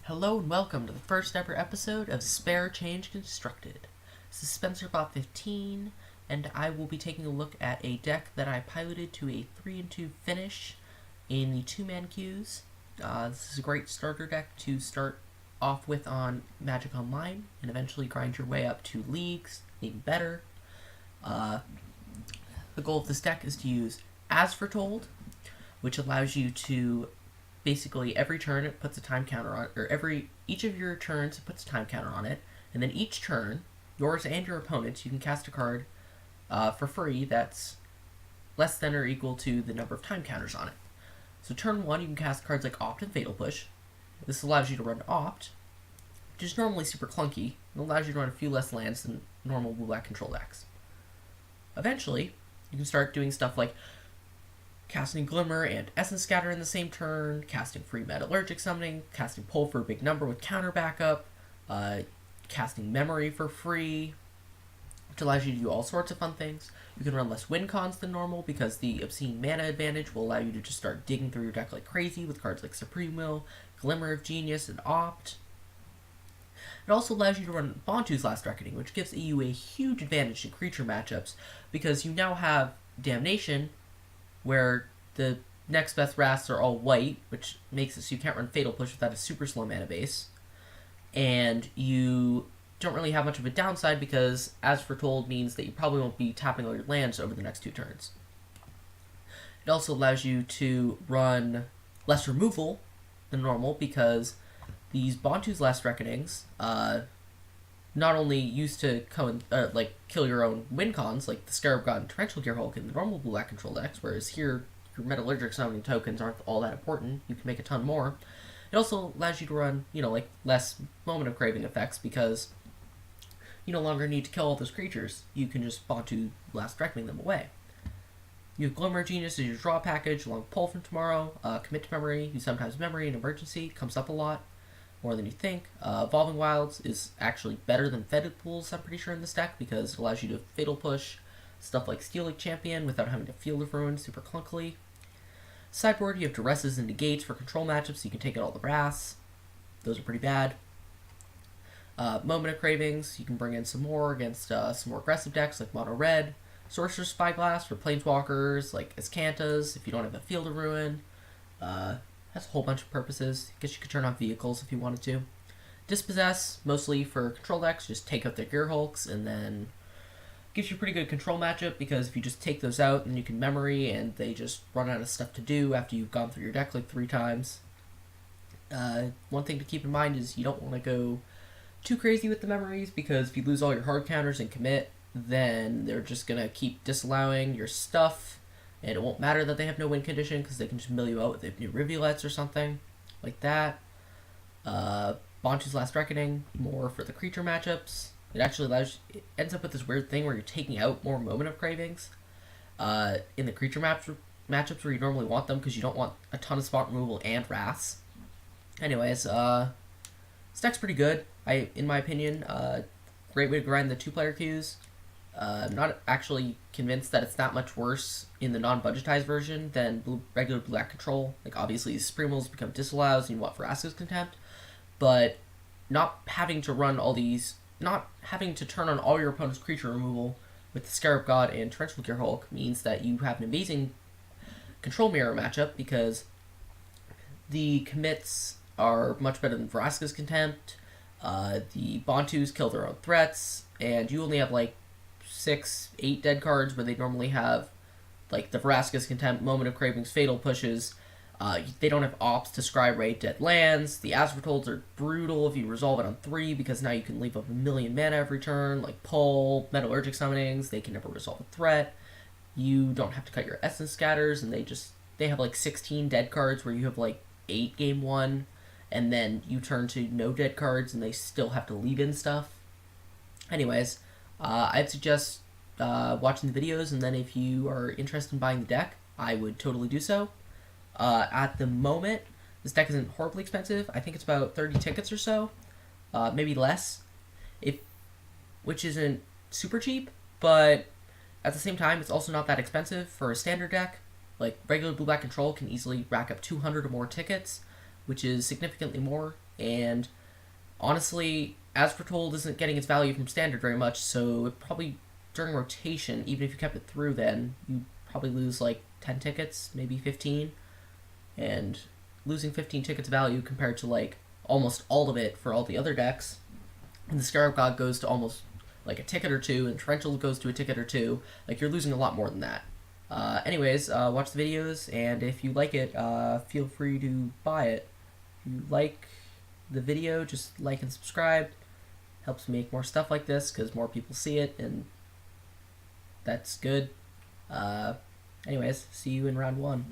Hello and welcome to the first ever episode of Spare Change Constructed. This is SpencerBot 15, and I will be taking a look at a deck that I piloted to a 3-2 finish in the 2-man queues. This is a great starter deck to start off with on Magic Online, and eventually grind your way up to leagues, even better. The goal of this deck is to use As Foretold, which allows you to basically every turn it puts a time counter on, or each of your turns it puts a time counter on it, and then each turn, yours and your opponent's, you can cast a card for free that's less than or equal to the number of time counters on it. So turn 1, you can cast cards like Opt and Fatal Push. This allows you to run Opt, which is normally super clunky, and allows you to run a few less lands than normal blue-black control decks. Eventually, you can start doing stuff like casting Glimmer and Essence Scatter in the same turn, casting free Metallurgic Summoning, casting Pull for a big number with counter backup, casting Memory for free, which allows you to do all sorts of fun things. You can run less win cons than normal because the obscene mana advantage will allow you to just start digging through your deck like crazy with cards like Supreme Will, Glimmer of Genius, and Opt. It also allows you to run Bontu's Last Reckoning, which gives you a huge advantage in creature matchups because you now have Damnation, where the next best wraths are all white, which makes it so you can't run Fatal Push without a super slow mana base. And you don't really have much of a downside because As Foretold means that you probably won't be tapping all your lands over the next 2 turns. It also allows you to run less removal than normal because these Bontu's Last Reckonings not only used to kill your own win cons, like the Scarab God and Torrential Gearhulk in the normal blue-black control decks, whereas here, your Metallurgic Summoning tokens aren't all that important. You can make a ton more. It also allows you to run, less Moment of Craving effects because you no longer need to kill all those creatures. You can just Bontu Last Reckoning them away. You have Glimmer of Genius as your draw package, along with Pull from Tomorrow, Commit to Memory, you sometimes Memory in Emergency, comes up a lot. More than you think. Evolving Wilds is actually better than Fetid Pools, I'm pretty sure, in this deck, because it allows you to Fatal Push stuff like Steel Lake Champion without having to Field of Ruin super clunkily. Sideboard, you have Duresses and Negates for control matchups, so you can take out all the Wraths. Those are pretty bad. Moment of Cravings, you can bring in some more against some more aggressive decks like Mono Red. Sorcerous Spyglass for Planeswalkers, like Ascantas, if you don't have a Field of Ruin. Has a whole bunch of purposes. I guess you could turn on vehicles if you wanted to. Dispossess, mostly for control decks, just take out their Gearhulks, and then gives you a pretty good control matchup, because if you just take those out, then you can Memory, and they just run out of stuff to do after you've gone through your deck like 3 times. One thing to keep in mind is you don't want to go too crazy with the Memories, because if you lose all your hard counters and commit, then they're just going to keep disallowing your stuff, and it won't matter that they have no win condition because they can just mill you out with new Rivulets or something like that. Bontu's Last Reckoning, more for the creature matchups. It actually it ends up with this weird thing where you're taking out more Moment of Cravings in the creature matchups where you normally want them because you don't want a ton of spot removal and Wraths. Anyways, this deck's pretty good, in my opinion. Great way to grind the 2-player queues. I'm not actually convinced that it's that much worse in the non-budgetized version than regular black control. Like, obviously, Supreme Wills become disallows and you want Vraska's Contempt, but not having to run all these, not having to turn on all your opponent's creature removal with the Scarab God and Torrential Gearhulk means that you have an amazing control mirror matchup because the commits are much better than Vraska's Contempt, the Bontus kill their own threats, and you only have, 6-8 dead cards where they normally have the Vraska's Contempt, Moment of Cravings, Fatal Pushes. They don't have Ops to scry rate dead lands. The As Foretold are brutal if you resolve it on 3 because now you can leave up 1,000,000 mana every turn, like Pull, Metallurgic Summonings. They can never resolve a threat. You don't have to cut your Essence Scatters, and they have 16 dead cards where you have 8 game 1, and then you turn to no dead cards and they still have to leave in stuff. Anyways, I'd suggest watching the videos, and then if you are interested in buying the deck, I would totally do so. At the moment, this deck isn't horribly expensive. I think it's about 30 tickets or so, maybe less, which isn't super cheap, but at the same time, it's also not that expensive for a standard deck. Regular blue-black control can easily rack up 200 or more tickets, which is significantly more and honestly, As Foretold isn't getting its value from Standard very much, so it probably, during rotation, even if you kept it through then, you probably lose like 10 tickets, maybe 15, and losing 15 tickets value compared to like almost all of it for all the other decks, and the Scarab God goes to almost like a ticket or two, and Torrential goes to a ticket or two, like you're losing a lot more than that. Anyways, watch the videos, and if you like it, feel free to buy it. If you like the video, just like and subscribe. Helps make more stuff like this, because more people see it, and that's good. Anyways, see you in round 1.